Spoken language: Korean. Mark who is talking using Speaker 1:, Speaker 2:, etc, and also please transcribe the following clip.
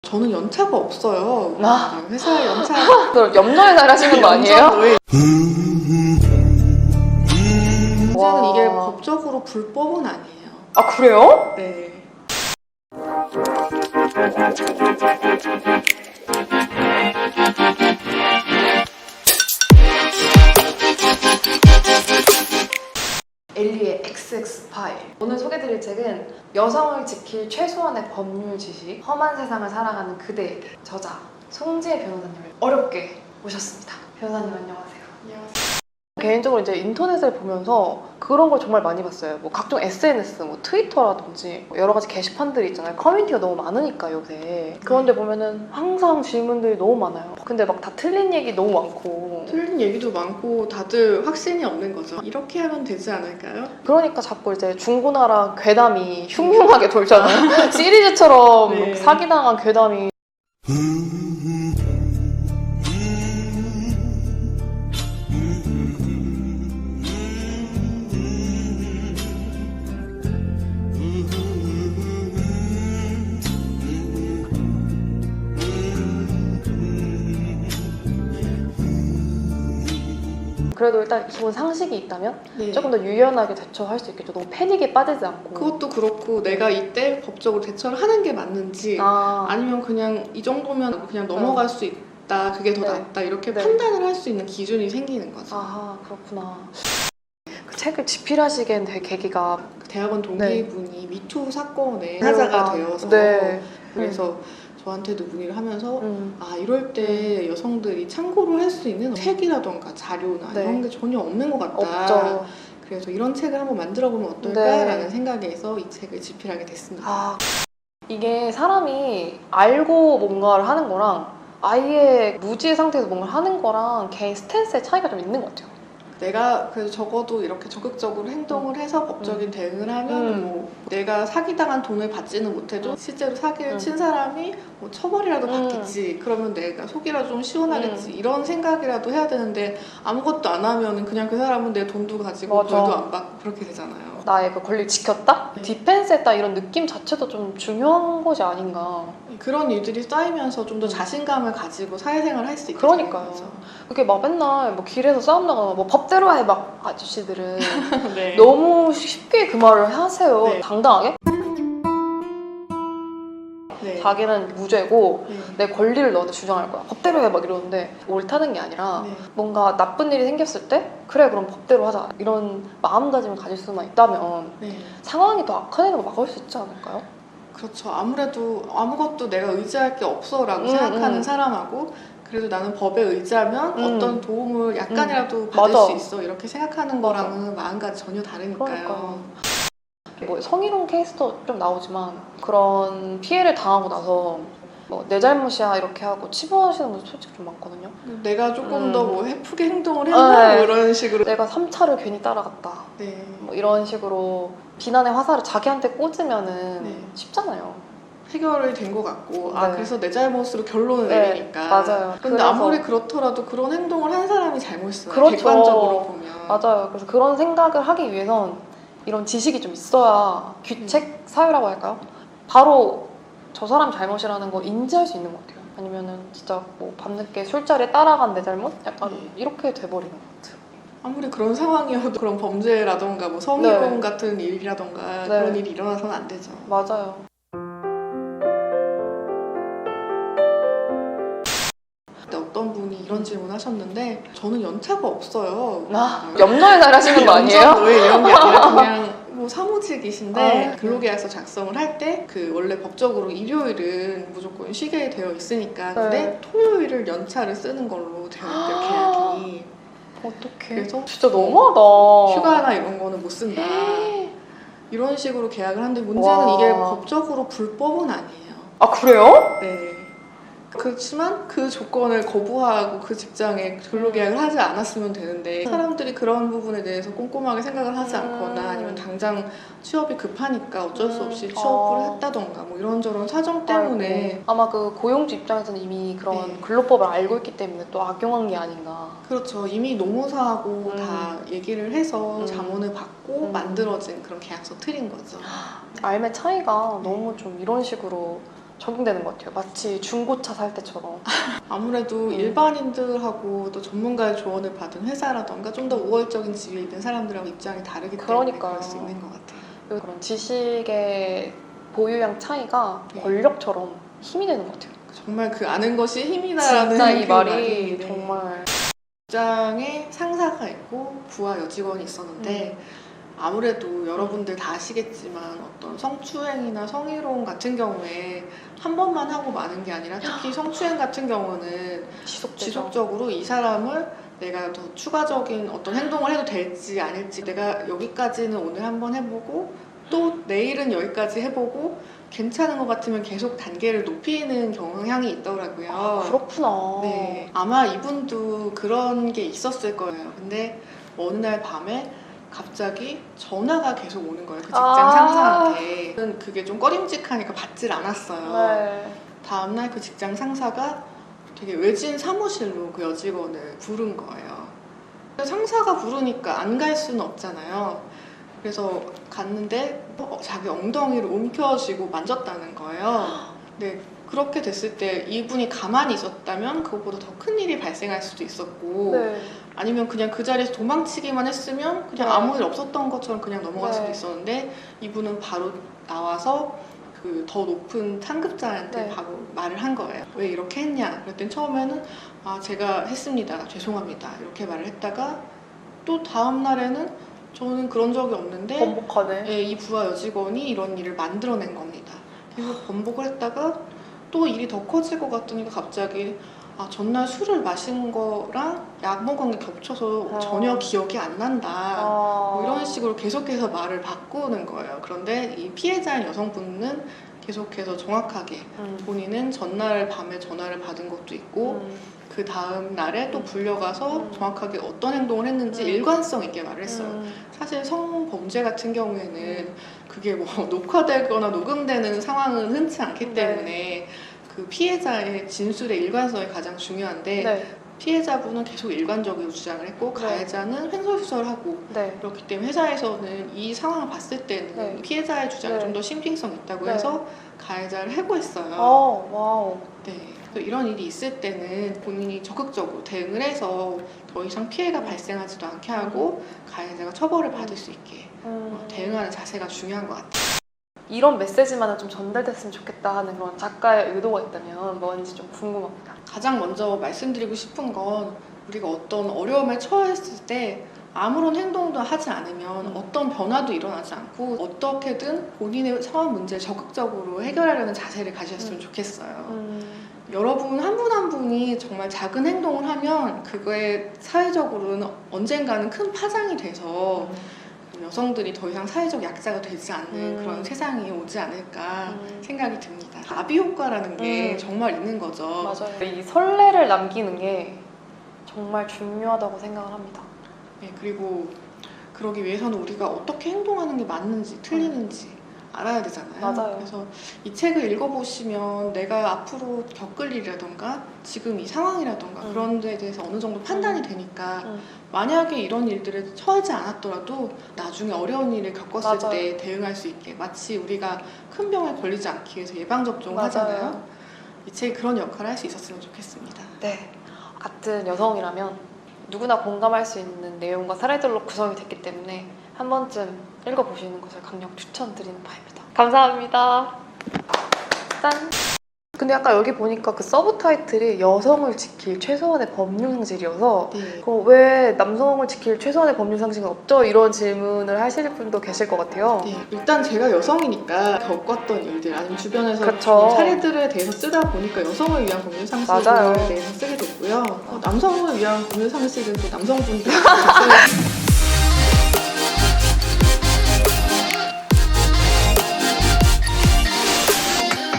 Speaker 1: 저는 연차가 없어요. 회사에 연차.
Speaker 2: 그걸 염려에 달하시는 거 아니에요?
Speaker 1: 문제는 이게 법적으로 불법은 아니에요.
Speaker 2: 아, 그래요?
Speaker 1: 네.
Speaker 2: 엘리의 XX 파일. 오늘 소개드릴 책은 여성을 지킬 최소한의 법률 지식, 험한 세상을 살아가는 그대에게, 저자 송지혜 변호사님을 어렵게 모셨습니다. 변호사님 안녕하세요.
Speaker 1: 안녕하세요.
Speaker 2: 개인적으로 이제 인터넷을 보면서 그런 걸 정말 많이 봤어요. 뭐 각종 SNS, 뭐 트위터라든지 뭐 여러 가지 게시판들이 있잖아요. 커뮤니티가 너무 많으니까 요새. 그런데 보면은 항상 질문들이 너무 많아요. 근데 막 다 틀린 얘기 너무 많고.
Speaker 1: 틀린 얘기도 많고 다들 확신이 없는 거죠. 이렇게 하면 되지 않을까요?
Speaker 2: 그러니까 자꾸 이제 중고나라 괴담이 흉흉하게 돌잖아요. 시리즈처럼
Speaker 1: 네.
Speaker 2: 사기당한 괴담이. 그래도 일단 기본 상식이 있다면
Speaker 1: 네.
Speaker 2: 조금 더 유연하게 대처할 수 있겠죠. 너무 패닉에 빠지지 않고.
Speaker 1: 그것도 그렇고 내가 이때 법적으로 대처를 하는 게 맞는지 아니면 그냥 이 정도면 그냥 넘어갈 수 있다, 그게 더
Speaker 2: 네.
Speaker 1: 낫다 이렇게
Speaker 2: 네.
Speaker 1: 판단을 할 수 있는 기준이 생기는 거죠.
Speaker 2: 아하, 그렇구나. 그 책을 집필하시게 된 계기가
Speaker 1: 대학원 동기분이 미투 사건에
Speaker 2: 그러니까.
Speaker 1: 사자가 되어서
Speaker 2: 네.
Speaker 1: 그래서 저한테도 문의를 하면서
Speaker 2: 음.
Speaker 1: 이럴 때 여성들이 참고를 할 수 있는 책이라던가 자료나
Speaker 2: 네.
Speaker 1: 이런 게 전혀 없는 것 같다.
Speaker 2: 없죠.
Speaker 1: 그래서 이런 책을 한번 만들어보면 어떨까라는 생각에서 이 책을 집필하게 됐습니다.
Speaker 2: 이게 사람이 알고 뭔가를 하는 거랑 아예 무지의 상태에서 뭔가를 하는 거랑 개인 스탠스의 차이가 좀 있는 것 같아요.
Speaker 1: 내가 그래서 적어도 이렇게 적극적으로 행동을 해서 법적인 대응을 하면 뭐 내가 사기당한 돈을 받지는 못해도 실제로 사기를 친 사람이 뭐 처벌이라도 받겠지. 그러면 내가 속이라도 좀 시원하겠지. 이런 생각이라도 해야 되는데 아무것도 안 하면은 그냥 그 사람은 내 돈도 가지고
Speaker 2: 맞아.
Speaker 1: 벌도 안 받고 그렇게 되잖아요.
Speaker 2: 나의 그 권리를 지켰다?
Speaker 1: 네.
Speaker 2: 디펜스했다 이런 느낌 자체도 좀 중요한 것이 아닌가.
Speaker 1: 그런 일들이 쌓이면서 좀 더 자신감을 가지고 사회생활을 할 수 있게
Speaker 2: 그러니까요.
Speaker 1: 되는 거죠.
Speaker 2: 그게 막 맨날 뭐 길에서 싸움 나가면 뭐 법대로 해 막 아저씨들은
Speaker 1: 네.
Speaker 2: 너무 쉽게 그 말을 하세요.
Speaker 1: 네.
Speaker 2: 당당하게.
Speaker 1: 네.
Speaker 2: 자기는 무죄고
Speaker 1: 네.
Speaker 2: 내 권리를 너한테 주장할 거야. 법대로 해 막 이러는데 옳다는 게 아니라
Speaker 1: 네.
Speaker 2: 뭔가 나쁜 일이 생겼을 때 그래 그럼 법대로 하자 이런 마음가짐을 가질 수만 있다면
Speaker 1: 네.
Speaker 2: 상황이 더 악화되는 걸 막을 수 있지 않을까요?
Speaker 1: 그렇죠. 아무래도 아무것도 내가 의지할 게 없어라고 생각하는 사람하고 그래도 나는 법에 의지하면 어떤 도움을 약간이라도 받을
Speaker 2: 맞아.
Speaker 1: 수 있어 이렇게 생각하는 거랑은 마음가짐이 전혀 다르니까요.
Speaker 2: 그러니까요. 뭐 성희롱 케이스도 좀 나오지만 그런 피해를 당하고 나서 뭐 내 잘못이야 이렇게 하고 치부하시는 분들 솔직히 좀 많거든요.
Speaker 1: 내가 조금 더 뭐 해프게 행동을 했나 뭐 이런 식으로.
Speaker 2: 내가 3차를 괜히 따라갔다.
Speaker 1: 네.
Speaker 2: 뭐 이런 식으로 비난의 화살을 자기한테 꽂으면은
Speaker 1: 네.
Speaker 2: 쉽잖아요.
Speaker 1: 해결이 된 것 같고
Speaker 2: 네.
Speaker 1: 그래서 내 잘못으로 결론을
Speaker 2: 네,
Speaker 1: 내리니까.
Speaker 2: 맞아요.
Speaker 1: 근데
Speaker 2: 그래서-
Speaker 1: 아무리 그렇더라도 그런 행동을 한 사람이 잘못이어요.
Speaker 2: 그렇죠.
Speaker 1: 객관적으로 보면.
Speaker 2: 맞아요. 그래서 그런 생각을 하기 위해선 이런 지식이 좀 있어야 규책 사유라고 할까요? 바로 저 사람 잘못이라는 거 인지할 수 있는 것 같아요. 아니면은 진짜 뭐 밤늦게 술자리에 따라간 내 잘못? 약간 이렇게 돼버리는 것 같아요.
Speaker 1: 아무리 그런 상황이어도 그런 범죄라던가 뭐 성희롱
Speaker 2: 네.
Speaker 1: 같은 일이라던가
Speaker 2: 네.
Speaker 1: 그런 일이 일어나서는 안 되죠.
Speaker 2: 맞아요.
Speaker 1: 그때 어떤 분이 이런 질문을 하셨는데 저는 연차가 없어요.
Speaker 2: 염려에 달하시는 거 아니에요?
Speaker 1: 연차노예 이런 게 아니라 그냥 뭐 사무직이신데
Speaker 2: 아.
Speaker 1: 근로계약서 작성을 할 때 그 원래 법적으로 일요일은 무조건 쉬게 되어 있으니까 근데
Speaker 2: 네.
Speaker 1: 토요일을 연차를 쓰는 걸로 되어 있대요 계약이.
Speaker 2: 어떡해.
Speaker 1: 그래서
Speaker 2: 진짜 너무하다.
Speaker 1: 휴가나 이런 거는 못 쓴다. 이런 식으로 계약을 하는데 문제는
Speaker 2: 와.
Speaker 1: 이게 법적으로 불법은 아니에요.
Speaker 2: 아, 그래요?
Speaker 1: 네. 그렇지만 그 조건을 거부하고 그 직장에 근로계약을 하지 않았으면 되는데 사람들이 그런 부분에 대해서 꼼꼼하게 생각을 하지 않거나 아니면 당장 취업이 급하니까 어쩔 수 없이 취업을 했다던가 뭐 이런저런 사정 때문에
Speaker 2: 아이고. 아마 그 고용주 입장에서는 이미 그런
Speaker 1: 네.
Speaker 2: 근로법을 알고 있기 때문에 또 악용한 게 아닌가.
Speaker 1: 그렇죠. 이미 노무사하고 다 얘기를 해서 자문을 받고 만들어진 그런 계약서 틀인 거죠.
Speaker 2: 알매 차이가 너무 좀 이런 식으로 적용되는 것 같아요. 마치 중고차 살 때처럼.
Speaker 1: 아무래도 일반인들하고 또 전문가의 조언을 받은 회사라던가 좀 더 우월적인 지위에 있는 사람들하고 입장이 다르기 때문에
Speaker 2: 그러니까요.
Speaker 1: 그럴 수 있는 것 같아요.
Speaker 2: 그런 지식의 보유량 차이가
Speaker 1: 네.
Speaker 2: 권력처럼 힘이 되는 것 같아요.
Speaker 1: 정말 그 아는 것이 힘이다라는
Speaker 2: 진짜 이
Speaker 1: 그
Speaker 2: 말이
Speaker 1: 네.
Speaker 2: 정말
Speaker 1: 직장에 상사가 있고 부하 여직원이 있었는데 아무래도 여러분들 다 아시겠지만 어떤 성추행이나 성희롱 같은 경우에 한 번만 하고 마는 게 아니라 특히 성추행 같은 경우는 지속적으로 이 사람을 내가 더 추가적인 어떤 행동을 해도 될지 아닐지 내가 여기까지는 오늘 한번 해보고 또 내일은 여기까지 해보고 괜찮은 것 같으면 계속 단계를 높이는 경향이 있더라고요.
Speaker 2: 아, 그렇구나.
Speaker 1: 네, 아마 이분도 그런 게 있었을 거예요. 근데 어느 날 밤에 갑자기 전화가 계속 오는 거예요. 그 직장 상사한테. 그게 좀 꺼림직하니까 받질 않았어요.
Speaker 2: 네.
Speaker 1: 다음날 그 직장 상사가 되게 외진 사무실로 그 여직원을 부른 거예요. 상사가 부르니까 안 갈 수는 없잖아요. 그래서 갔는데 자기 엉덩이를 움켜쥐고 만졌다는 거예요. 네, 그렇게 됐을 때 이분이 가만히 있었다면 그것보다 더 큰 일이 발생할 수도 있었고
Speaker 2: 네.
Speaker 1: 아니면 그냥 그 자리에서 도망치기만 했으면 그냥
Speaker 2: 네.
Speaker 1: 아무 일 없었던 것처럼 그냥 넘어갈 수도
Speaker 2: 네.
Speaker 1: 있었는데 이분은 바로 나와서 그 더 높은 상급자한테
Speaker 2: 네.
Speaker 1: 바로 말을 한 거예요. 왜 이렇게 했냐? 그랬더니 처음에는 아 제가 했습니다. 죄송합니다. 이렇게 말을 했다가 또 다음 날에는 저는 그런 적이 없는데
Speaker 2: 번복하네.
Speaker 1: 예, 이 부하 여직원이 이런 일을 만들어낸 겁니다. 계속 번복을 했다가 또 일이 더 커질 것 같으니까 갑자기 아 전날 술을 마신 거랑 약 먹은 게 겹쳐서 전혀 기억이 안 난다. 뭐 이런 식으로 계속해서 말을 바꾸는 거예요. 그런데 이 피해자인 여성분은 계속해서 정확하게 본인은 전날 밤에 전화를 받은 것도 있고 그 다음 날에 또 불려가서 정확하게 어떤 행동을 했는지 일관성 있게 말을 했어요. 사실 성범죄 같은 경우에는 그게 뭐 녹화되거나 녹음되는 상황은 흔치 않기 때문에 그 피해자의 진술의 일관성이 가장 중요한데
Speaker 2: 네.
Speaker 1: 피해자분은 계속 일관적으로 주장을 했고
Speaker 2: 네.
Speaker 1: 가해자는 횡설수설하고
Speaker 2: 네.
Speaker 1: 그렇기 때문에 회사에서는 이 상황을 봤을 때는
Speaker 2: 네.
Speaker 1: 피해자의 주장이
Speaker 2: 네.
Speaker 1: 좀 더 신빙성 있다고
Speaker 2: 네.
Speaker 1: 해서 가해자를 해고했어요.
Speaker 2: 와우.
Speaker 1: 네. 또 이런 일이 있을 때는 본인이 적극적으로 대응을 해서 더 이상 피해가 발생하지도 않게 하고 가해자가 처벌을 받을 수 있게 대응하는 자세가 중요한 것 같아요.
Speaker 2: 이런 메시지만은 좀 전달됐으면 좋겠다 하는 그런 작가의 의도가 있다면 뭔지 좀 궁금합니다.
Speaker 1: 가장 먼저 말씀드리고 싶은 건 우리가 어떤 어려움에 처했을 때 아무런 행동도 하지 않으면 어떤 변화도 일어나지 않고 어떻게든 본인의 상황 문제를 적극적으로 해결하려는 자세를 가지셨으면 좋겠어요. 여러분 한 분 한 분이 정말 작은 행동을 하면 그거에 사회적으로는 언젠가는 큰 파장이 돼서 여성들이 더 이상 사회적 약자가 되지 않는 그런 세상이 오지 않을까 생각이 듭니다. 나비 효과라는 게 정말 있는 거죠.
Speaker 2: 맞아요. 이 선례를 남기는 게 정말 중요하다고 생각을 합니다.
Speaker 1: 네, 그리고 그러기 위해서는 우리가 어떻게 행동하는 게 맞는지 틀리는지 알아야 되잖아요.
Speaker 2: 맞아요.
Speaker 1: 그래서 이 책을 읽어보시면 내가 앞으로 겪을 일이라던가 지금 이 상황이라던가 그런 데에 대해서 어느 정도 판단이 되니까 만약에 이런 일들에 처하지 않았더라도 나중에 어려운 일을 겪었을
Speaker 2: 맞아요.
Speaker 1: 때 대응할 수 있게 마치 우리가 큰 병에 걸리지 않기 위해서 예방접종을
Speaker 2: 맞아요.
Speaker 1: 하잖아요. 이 책이 그런 역할을 할 수 있었으면 좋겠습니다.
Speaker 2: 네. 같은 여성이라면 누구나 공감할 수 있는 내용과 사례들로 구성이 됐기 때문에 한 번쯤 읽어보시는 것을 강력 추천드리는 바입니다. 감사합니다. 짠! 근데 아까 여기 보니까 그 서브 타이틀이 여성을 지킬 최소한의 법률 상식이어서
Speaker 1: 네.
Speaker 2: 왜 남성을 지킬 최소한의 법률 상식은 없죠? 이런 질문을 하실 분도 계실 것 같아요.
Speaker 1: 네, 일단 제가 여성이니까 겪었던 일들 아니면 주변에서
Speaker 2: 그쵸.
Speaker 1: 사례들에 대해서 쓰다 보니까 여성을 위한 법률 상식에
Speaker 2: 맞아요.
Speaker 1: 대해서 쓰게 됐고요. 남성을 위한 법률 상식은 또 남성분들이 써야